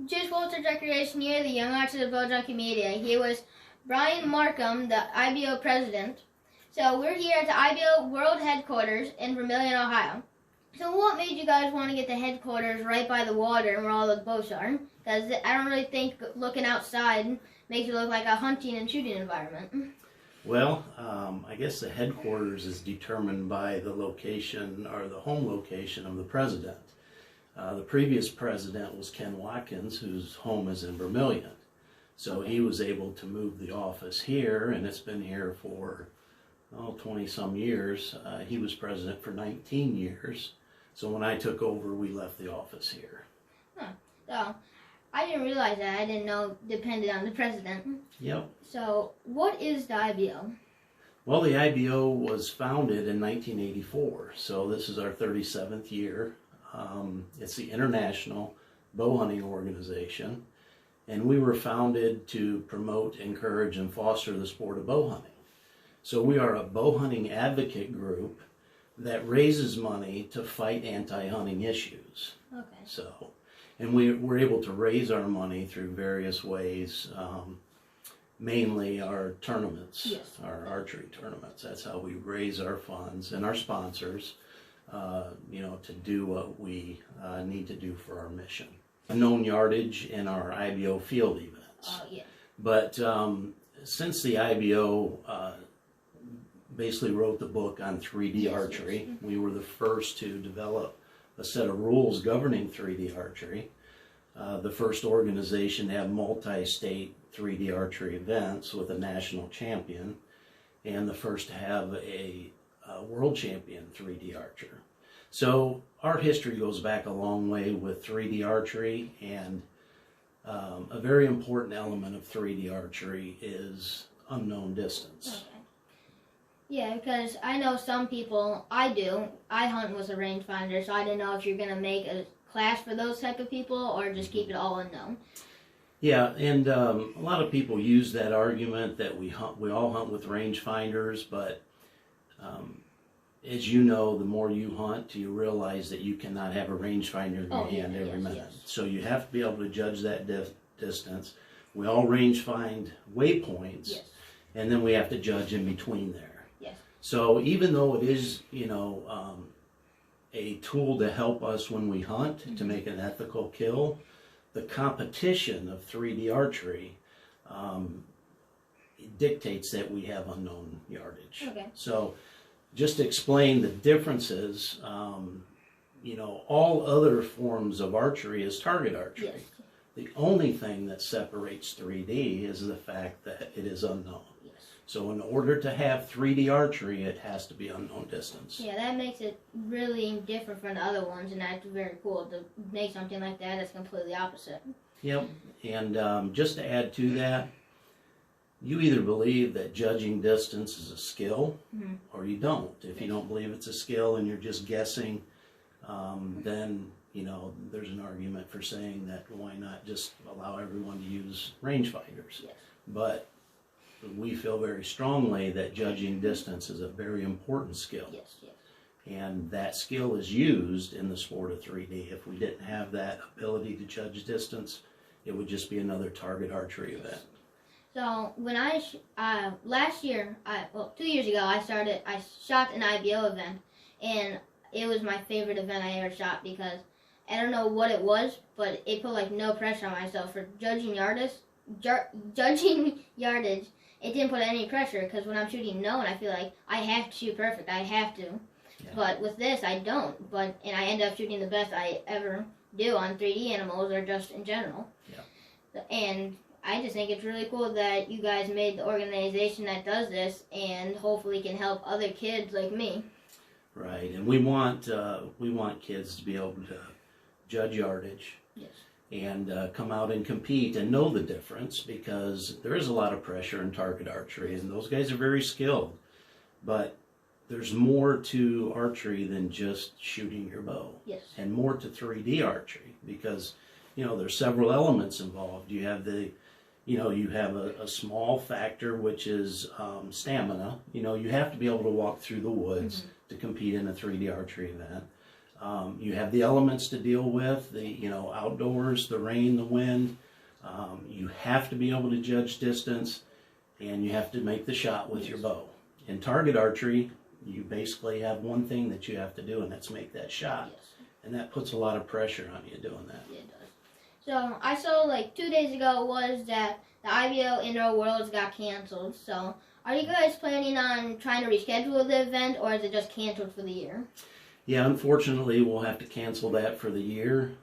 Jace Walters Recreation here, the Young Archers of Bow Junkie Media. Here was Bryan Marcum, the IBO President. So we're here at the IBO World Headquarters in Vermillion, Ohio. So what made you guys want to get the headquarters right by the water and where all the boats are? Because I don't really think looking outside makes it look like a hunting and shooting environment. Well, I guess the headquarters is determined by the location or the home location of the president. The previous president was Ken Watkins, whose home is in Vermillion. So he was able to move the office here, and it's been here for 20-some years. He was president for 19 years. So when I took over, we left the office here. Huh. So I didn't realize that. I didn't know it depended on the president. Yep. So what is the IBO? Well, the IBO was founded in 1984, so this is our 37th year. It's the International Bow Hunting Organization, and we were founded to promote, encourage, and foster the sport of bow hunting. So we are a bow hunting advocate group that raises money to fight anti-hunting issues. Okay. So, and we're able to raise our money through various ways, mainly our tournaments, yes, our archery tournaments. That's how we raise our funds and our sponsors, to do what we need to do for our mission. A known yardage in our IBO field events. Oh, yeah. But since the IBO basically wrote the book on 3D archery, yes. we were the first to develop a set of rules governing 3D archery. The first organization to have multi-state 3D archery events with a national champion, and the first to have a world champion 3D archer. So our history goes back a long way with 3D archery, and a very important element of 3D archery is unknown distance. Okay. Yeah, because I know some people, I hunt with a rangefinder, so I didn't know if you're going to make a class for those type of people or just keep it all unknown. Yeah, and a lot of people use that argument that we all hunt with rangefinders, but as you know, the more you hunt, you realize that you cannot have a rangefinder in your hand every minute. Yes. So you have to be able to judge that distance. We all rangefind waypoints, Yes. and then we have to judge in between there. Yes. So even though it is, a tool to help us when we hunt, mm-hmm. to make an ethical kill, the competition of 3D archery dictates that we have unknown yardage. Okay. So just to explain the differences, all other forms of archery is target archery. Yes. The only thing that separates 3D is the fact that it is unknown. Yes. So in order to have 3D archery, it has to be unknown distance. Yeah, that makes it really different from the other ones, and that's very cool to make something like that that's completely opposite. Yep, and just to add to that, you either believe that judging distance is a skill, mm-hmm. or you don't. If you don't believe it's a skill and you're just guessing, then there's an argument for saying that why not just allow everyone to use rangefinders. Yes. But we feel very strongly that judging distance is a very important skill. Yes, yes. And that skill is used in the sport of 3D. If we didn't have that ability to judge distance, it would just be another target archery event. So when I, last year, 2 years ago, I shot an IBO event, and it was my favorite event I ever shot because I don't know what it was, but it put like no pressure on myself for judging yardage. It didn't put any pressure because when I'm shooting no, and I feel like I have to shoot perfect, I have to. Yeah. But with this, I don't. And I end up shooting the best I ever do on 3D animals or just in general. Yeah. And I just think it's really cool that you guys made the organization that does this and hopefully can help other kids like me. Right, and we want kids to be able to judge yardage. Yes. And come out and compete and know the difference, because there is a lot of pressure in target archery, and those guys are very skilled. But there's more to archery than just shooting your bow. Yes. And more to 3D archery, because there's several elements involved. You have you have a small factor, which is stamina. You have to be able to walk through the woods, mm-hmm. to compete in a 3D archery event. You have the elements to deal with, the outdoors, the rain, the wind. You have to be able to judge distance, and you have to make the shot with your bow. In target archery, you basically have one thing that you have to do, and that's make that shot. Yes. And that puts a lot of pressure on you doing that. Yeah, it does. So I saw like 2 days ago was that the IBO Indoor Worlds got canceled. So are you guys planning on trying to reschedule the event, or is it just canceled for the year? Yeah, unfortunately, we'll have to cancel that for the year.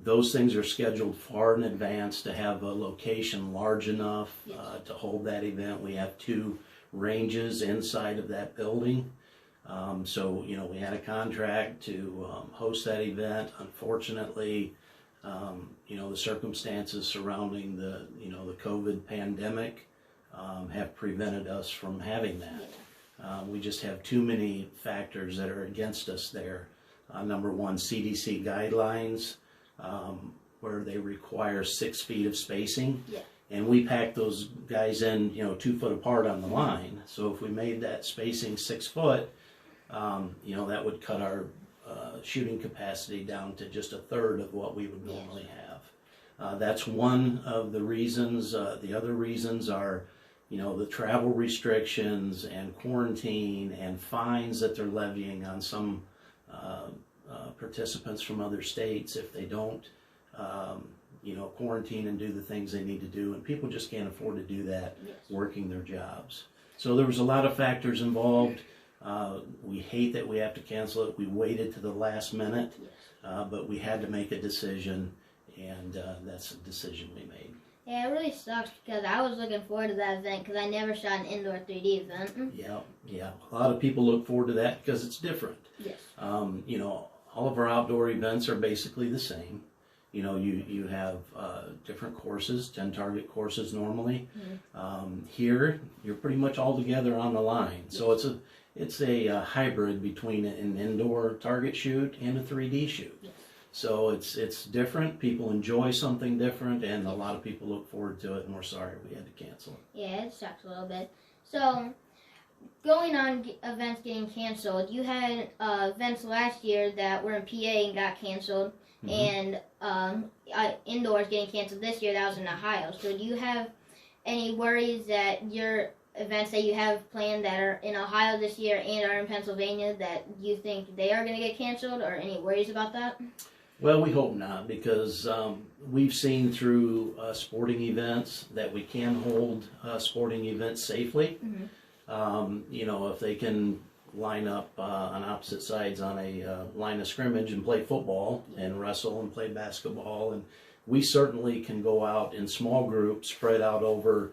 Those things are scheduled far in advance to have a location large enough to hold that event. We have 2 ranges inside of that building. So, we had a contract to host that event. Unfortunately, the circumstances surrounding the COVID pandemic have prevented us from having that. We just have too many factors that are against us there. Number one, CDC guidelines, where they require 6 feet of spacing. Yeah. And we pack those guys in, 2 foot apart on the line. So if we made that spacing 6 foot, that would cut our shooting capacity down to just a third of what we would normally have. That's one of the reasons. The other reasons are, the travel restrictions and quarantine and fines that they're levying on some participants from other states if they don't, quarantine and do the things they need to do. And people just can't afford to do that working their jobs. So there was a lot of factors involved. We hate that we have to cancel it. We waited to the last minute, but we had to make a decision, and that's the decision we made. Yeah, it really sucks because I was looking forward to that event because I never shot an indoor 3D event. Yeah. A lot of people look forward to that because it's different. Yes. All of our outdoor events are basically the same. You have different courses, 10 target courses normally. Mm-hmm. Here, you're pretty much all together on the line. Yes. So it's a hybrid between an indoor target shoot and a 3D shoot. Yes. So it's different. People enjoy something different, and a lot of people look forward to it, and we're sorry we had to cancel it. Yeah, it sucks a little bit. So, going on events getting canceled, you had events last year that were in PA and got canceled, mm-hmm. and indoors getting canceled this year that was in Ohio. So do you have any worries that your events that you have planned that are in Ohio this year and are in Pennsylvania that you think they are going to get canceled, or any worries about that? Well, we hope not, because we've seen through sporting events that we can hold sporting events safely. Mm-hmm. If they can line up on opposite sides on a line of scrimmage and play football and wrestle and play basketball, and we certainly can go out in small groups spread out over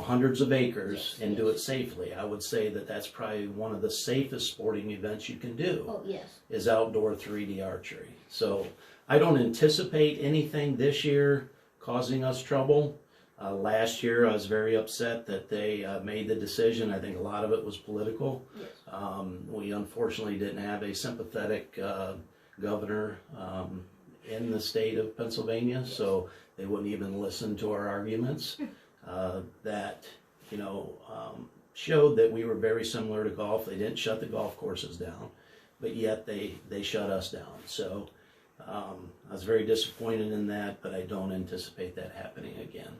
hundreds of acres and do it safely. I would say that that's probably one of the safest sporting events you can do. Oh, yes. Is outdoor 3D archery. So I don't anticipate anything this year causing us trouble. Last year I was very upset that they made the decision. I think a lot of it was political. Yes. We unfortunately didn't have a sympathetic governor in the state of Pennsylvania, so they wouldn't even listen to our arguments. That showed that we were very similar to golf. They didn't shut the golf courses down, but yet they shut us down. So I was very disappointed in that, but I don't anticipate that happening again.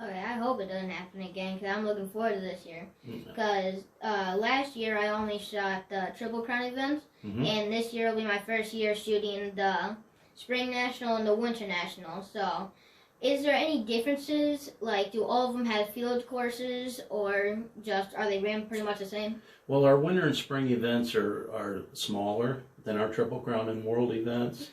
Okay, I hope it doesn't happen again, because I'm looking forward to this year. Because last year I only shot the Triple Crown events, mm-hmm. and this year will be my first year shooting the Spring National and the Winter National. So, is there any differences? Like, do all of them have field courses, or just are they ran pretty much the same? Well, our winter and spring events are smaller than our Triple Crown and World events.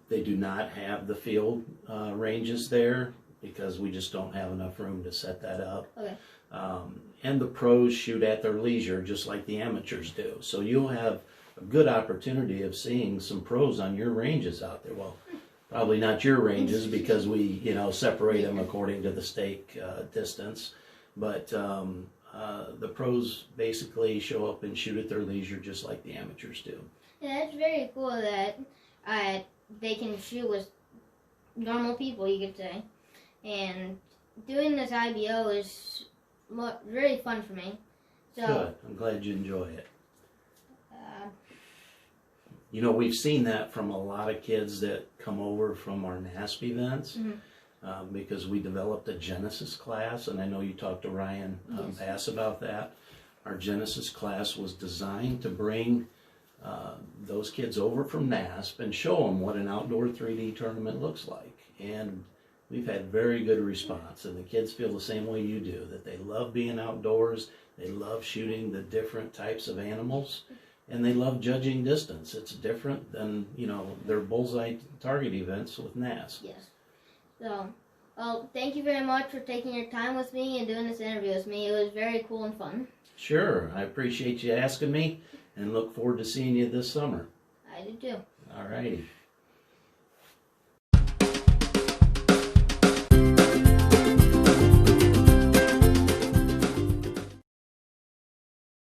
They do not have the field ranges there, because we just don't have enough room to set that up. Okay. And the pros shoot at their leisure, just like the amateurs do. So you'll have a good opportunity of seeing some pros on your ranges out there. Well, probably not your ranges, because we, separate them according to the stake distance. But the pros basically show up and shoot at their leisure, just like the amateurs do. Yeah, it's very cool that they can shoot with normal people, you could say. And doing this IBO is really fun for me. So, good. I'm glad you enjoy it. You know, we've seen that from a lot of kids that come over from our NASP events. Because we developed a Genesis class, and I know you talked to Ryan Bass about that. Our Genesis class was designed to bring those kids over from NASP and show them what an outdoor 3D tournament looks like. And we've had very good response, and the kids feel the same way you do, that they love being outdoors, they love shooting the different types of animals, and they love judging distance. It's different than, you know, their bullseye target events with NASP. Yes. So, well, thank you very much for taking your time with me and doing this interview with me. It was very cool and fun. Sure. I appreciate you asking me and look forward to seeing you this summer. I do too. All righty.